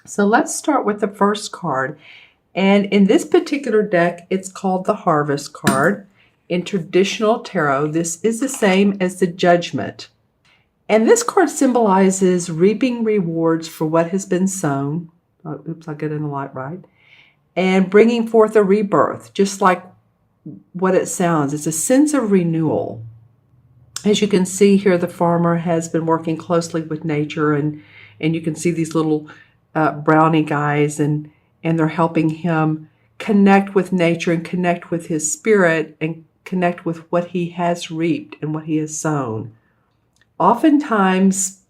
So let's start with the first card. And in this particular deck, it's called the Harvest card. In traditional tarot, this is the same as the Judgment. And this card symbolizes reaping rewards for what has been sown. Oh, oops, I get in the light right. And bringing forth a rebirth, just like what it sounds. It's a sense of renewal. As you can see here, the farmer has been working closely with nature, and you can see these little brownie guys, and they're helping him connect with nature and connect with his spirit and connect with what he has reaped and what he has sown. Oftentimes,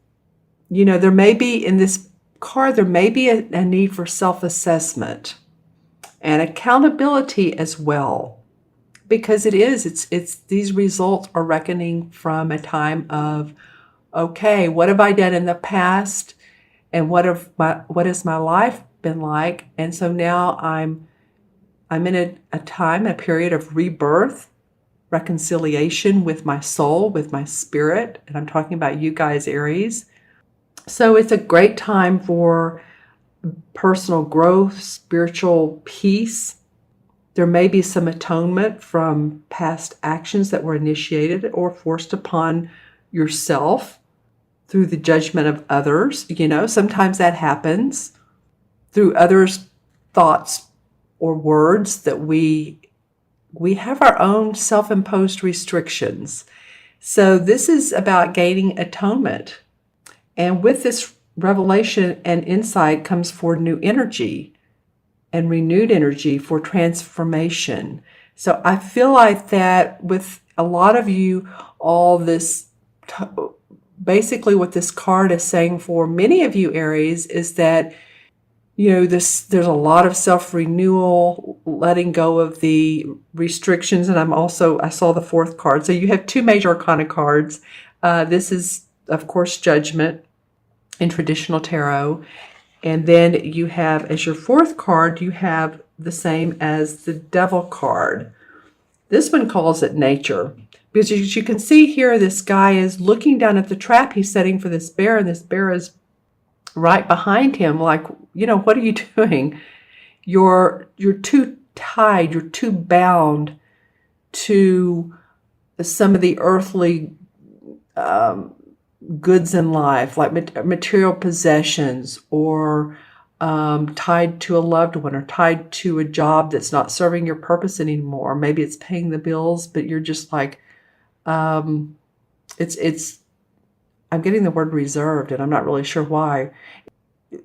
there may be in this card, there may be a need for self-assessment and accountability as well. Because it's these results are reckoning from a time of, okay, what have I done in the past, and what has my life been like? And so now I'm in a period of rebirth, reconciliation with my soul, with my spirit, and I'm talking about you guys, Aries. So it's a great time for personal growth, spiritual peace. There may be some atonement from past actions that were initiated or forced upon yourself through the judgment of others. Sometimes that happens through others' thoughts or words, that we have our own self-imposed restrictions. So this is about gaining atonement. And with this revelation and insight comes forward new energy and renewed energy for transformation. So I feel like that with a lot of you, all this, basically what this card is saying for many of you, Aries, is that, there's a lot of self-renewal, letting go of the restrictions. And I saw the fourth card. So you have two major arcana cards. This is, of course, Judgment in traditional tarot. And then you have, as your fourth card, you have the same as the Devil card. This one calls it Nature. Because as you can see here, this guy is looking down at the trap he's setting for this bear, and this bear is right behind him, like, what are you doing? You're too tied, you're too bound to some of the earthly goods in life, like material possessions, or tied to a loved one, or tied to a job that's not serving your purpose anymore. Maybe it's paying the bills, but you're just like, it's I'm getting the word reserved, and I'm not really sure why.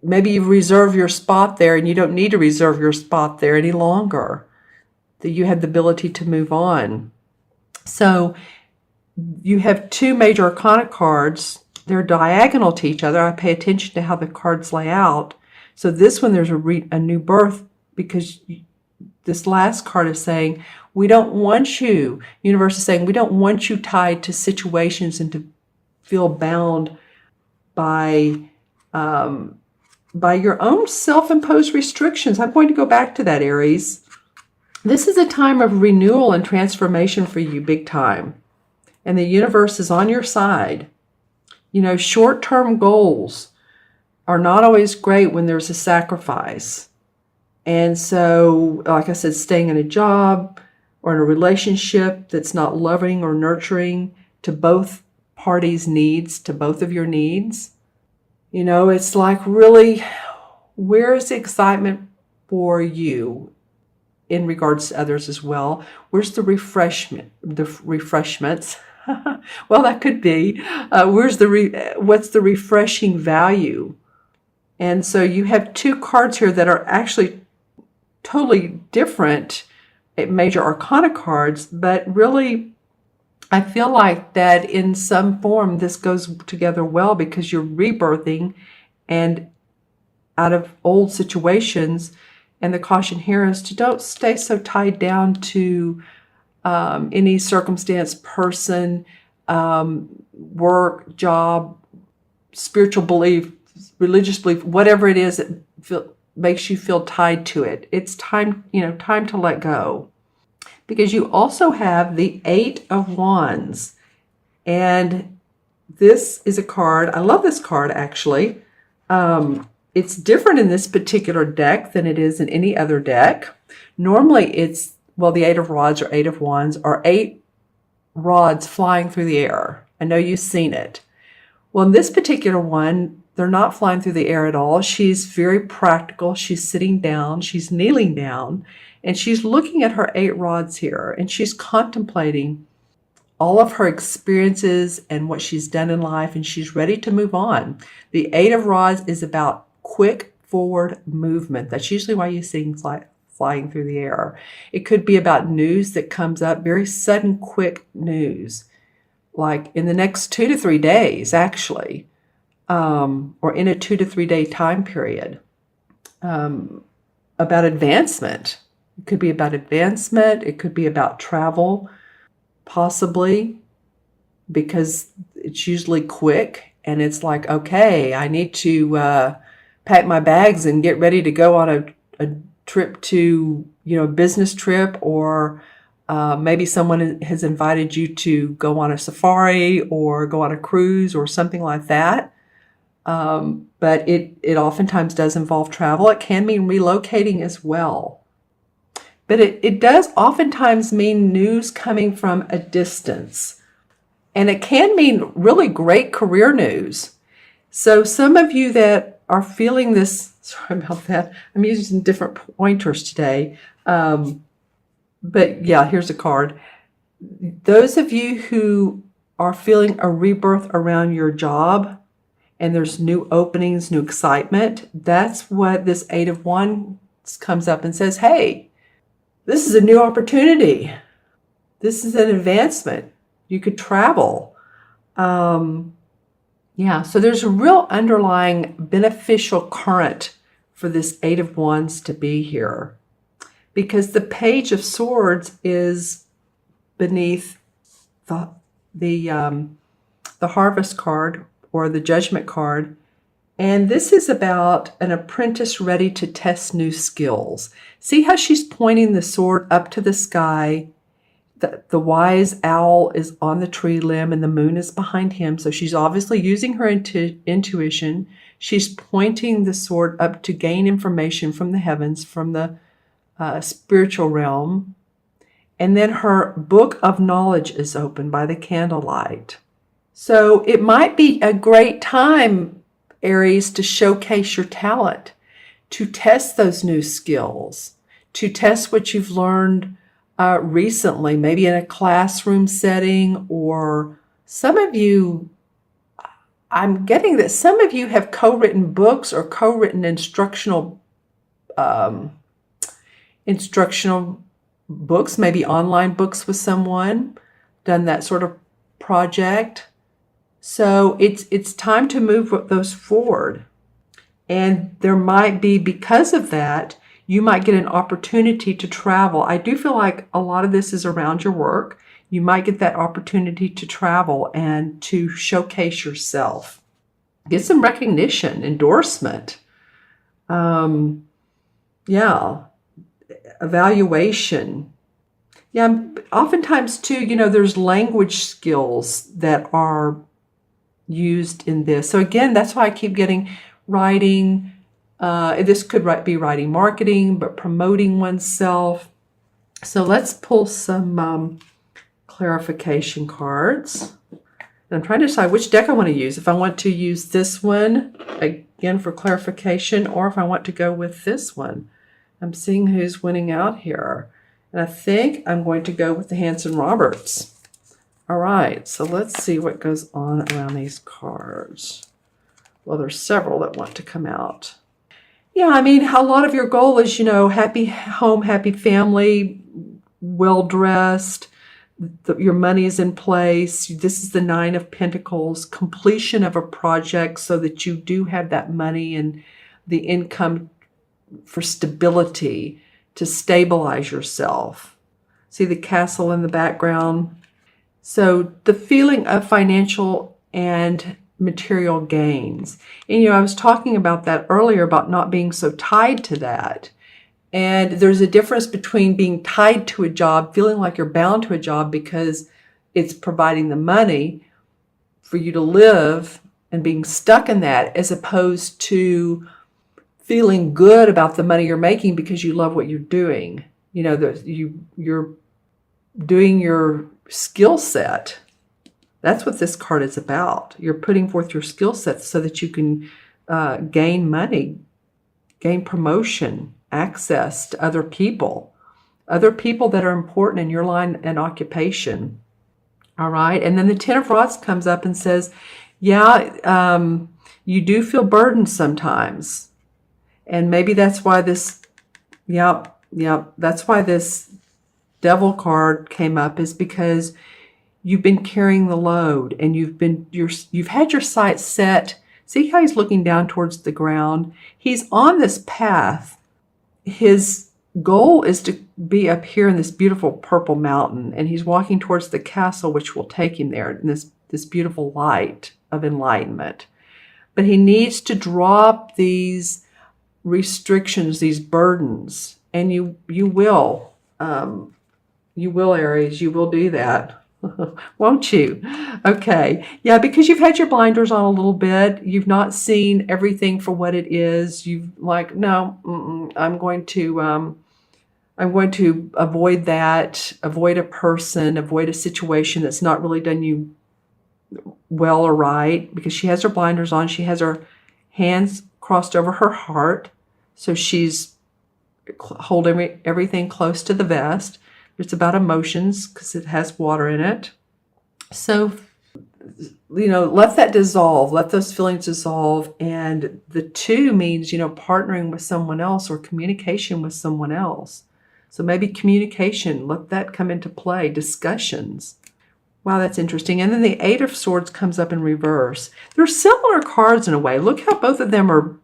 Maybe you reserve your spot there and you don't need to reserve your spot there any longer, that you have the ability to move on. So you have two major arcana cards. They're diagonal to each other. I pay attention to how the cards lay out. So this one, there's a new birth, because this last card is saying, we don't want you, universe is saying, we don't want you tied to situations and to feel bound by your own self-imposed restrictions. I'm going to go back to that, Aries. This is a time of renewal and transformation for you, big time. And the universe is on your side. Short-term goals are not always great when there's a sacrifice. And so, like I said, staying in a job or in a relationship that's not loving or nurturing to both parties' needs, to both of your needs. It's like, really, where's the excitement for you in regards to others as well? Where's the refreshments? Well, that could be. What's the refreshing value? And so you have two cards here that are actually totally different major arcana cards, but really, I feel like that in some form this goes together well, because you're rebirthing and out of old situations. And the caution here is to don't stay so tied down to any circumstance, person, work, job, spiritual belief, religious belief, whatever it is that makes you feel tied to it. It's time to let go. Because you also have the Eight of Wands. And this is a card, I love this card actually. It's different in this particular deck than it is in any other deck. Normally it's, well, the Eight of Rods or Eight of Wands are 8 rods flying through the air. I know you've seen it. Well, in this particular one, they're not flying through the air at all. She's very practical. She's sitting down, she's kneeling down, and she's looking at her 8 rods here, and she's contemplating all of her experiences and what she's done in life, and she's ready to move on. The 8 of Rods is about quick forward movement. That's usually why you see flying through the air. It could be about news that comes up, very sudden, quick news, like in the next 2 to 3 days, actually, or in a 2 to 3 day time period, about advancement. It could be about advancement. It could be about travel, possibly, because it's usually quick and it's like, okay, I need to pack my bags and get ready to go on a trip to, a business trip, or maybe someone has invited you to go on a safari or go on a cruise or something like that. But it oftentimes does involve travel. It can mean relocating as well. But it does oftentimes mean news coming from a distance. And it can mean really great career news. So some of you that are feeling this, sorry about that, I'm using different pointers today. But yeah, here's a card. Those of you who are feeling a rebirth around your job, and there's new openings, new excitement, that's what this 8 of Wands comes up and says, hey, this is a new opportunity. This is an advancement. You could travel. So there's a real underlying beneficial current for this 8 of Wands to be here, because the Page of Swords is beneath the Harvest card or the Judgment card. And this is about an apprentice ready to test new skills. See how she's pointing the sword up to the sky? The wise owl is on the tree limb and the moon is behind him. So she's obviously using her intuition. She's pointing the sword up to gain information from the heavens, from the spiritual realm. And then her book of knowledge is open by the candlelight. So it might be a great time, Aries, to showcase your talent, to test those new skills, to test what you've learned recently, maybe in a classroom setting, or some of you, I'm getting that some of you have co-written books or co-written instructional books, maybe online books with someone, done that sort of project. So it's time to move those forward. And there might be, because of that, you might get an opportunity to travel. I do feel like a lot of this is around your work. You might get that opportunity to travel and to showcase yourself. Get some recognition, endorsement. Evaluation. Yeah, oftentimes too, there's language skills that are used in this. So again, that's why I keep getting writing. This could be writing marketing, but promoting oneself. So let's pull some clarification cards. And I'm trying to decide which deck I want to use. If I want to use this one, again, for clarification, or if I want to go with this one. I'm seeing who's winning out here. And I think I'm going to go with the Hanson Roberts. All right, so let's see what goes on around these cards. Well, there's several that want to come out. Yeah, I mean, a lot of your goal is, happy home, happy family, well-dressed, your money is in place. This is the 9 of Pentacles, completion of a project so that you do have that money and the income for stability, to stabilize yourself. See the castle in the background? So the feeling of financial and material gains. And I was talking about that earlier, about not being so tied to that. And there's a difference between being tied to a job, feeling like you're bound to a job because it's providing the money for you to live, and being stuck in that, as opposed to feeling good about the money you're making because you love what you're doing. You know, you're doing your skill set. That's what this card is about. You're putting forth your skill set so that you can gain money, gain promotion, access to other people that are important in your line and occupation. All right. And then the Ten of Rods comes up and says, yeah, you do feel burdened sometimes. And maybe that's why this, that's why this Devil card came up, is because you've been carrying the load and you've had your sights set. See how he's looking down towards the ground? He's on this path. His goal is to be up here in this beautiful purple mountain, and he's walking towards the castle, which will take him there in this beautiful light of enlightenment. But he needs to drop these restrictions, these burdens, and you will, Aries, you will do that. Won't you? Okay. Yeah, because you've had your blinders on a little bit. You've not seen everything for what it is. You've like, no, I'm going to avoid that, avoid a person, avoid a situation that's not really done you well or right, because she has her blinders on. She has her hands crossed over her heart. So she's holding everything close to the vest. It's about emotions because it has water in it. So, let that dissolve. Let those feelings dissolve. And the 2 means, partnering with someone else or communication with someone else. So maybe communication, let that come into play. Discussions. Wow, that's interesting. And then the 8 of Swords comes up in reverse. They're similar cards in a way. Look how both of them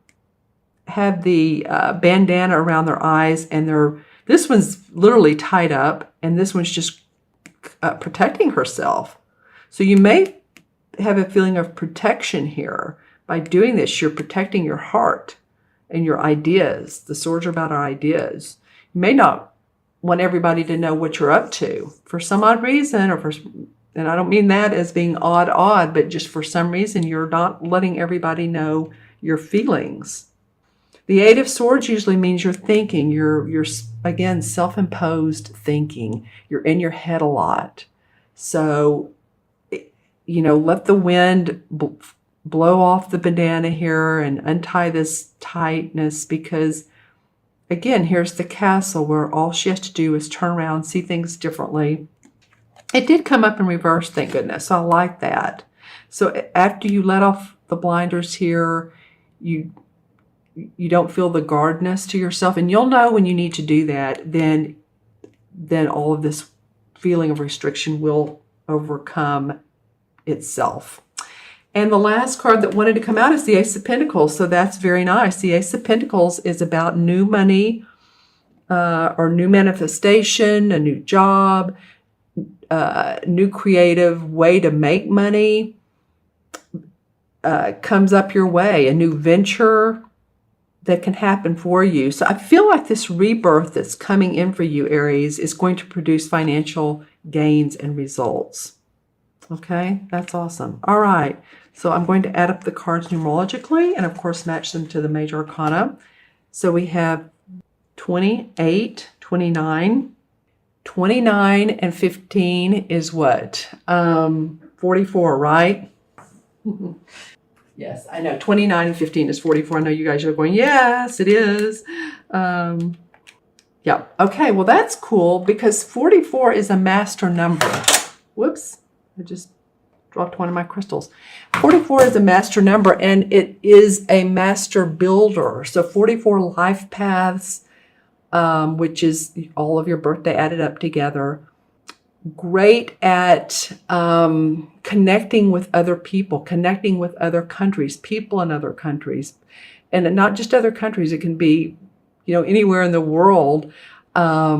have the bandana around their eyes, and this one's literally tied up, and this one's just protecting herself. So you may have a feeling of protection here. By doing this, you're protecting your heart and your ideas. The swords are about our ideas. You may not want everybody to know what you're up to for some odd reason, and I don't mean that as being odd, but just for some reason you're not letting everybody know your feelings. The 8 of Swords usually means you're thinking. You're again, self-imposed thinking. You're in your head a lot. So, let the wind blow off the bandana here and untie this tightness, because, again, here's the castle where all she has to do is turn around, see things differently. It did come up in reverse, thank goodness. So I like that. So after you let off the blinders here, you don't feel the guardness to yourself, and you'll know when you need to do that, then all of this feeling of restriction will overcome itself. And the last card that wanted to come out is the Ace of Pentacles, so that's very nice. The Ace of Pentacles is about new money or new manifestation, a new job, new creative way to make money comes up your way, a new venture that can happen for you. So I feel like this rebirth that's coming in for you, Aries, is going to produce financial gains and results. Okay, that's awesome. All right, so I'm going to add up the cards numerologically and, of course, match them to the major arcana. So we have 28, 29. 29 and 15 is what? 44, right? Yes, I know. 29 and 15 is 44. I know you guys are going, yes, it is. Yeah. Okay, well, that's cool because 44 is a master number. Whoops, I just dropped one of my crystals. 44 is a master number, and it is a master builder. So 44 life paths, which is all of your birthday added up together. Great at connecting with other people, connecting with other countries, people in other countries, and not just other countries. It can be, anywhere in the world, or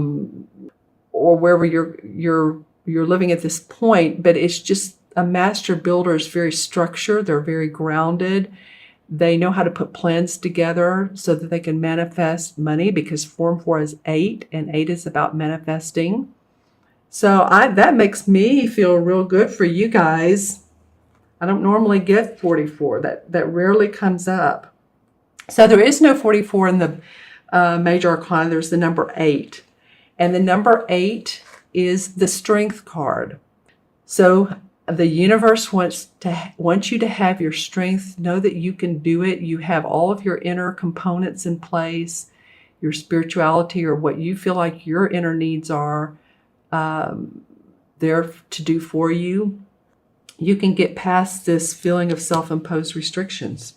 wherever you're living at this point. But it's just a master builder is very structured. They're very grounded. They know how to put plans together so that they can manifest money, because form 4 is 8, and 8 is about manifesting. So that makes me feel real good for you guys. I don't normally get 44. That rarely comes up. So there is no 44 in the major arcana. There's the number 8. And the number 8 is the strength card. So the universe wants you to have your strength, know that you can do it. You have all of your inner components in place, your spirituality, or what you feel like your inner needs are there to do for you. You can get past this feeling of self-imposed restrictions.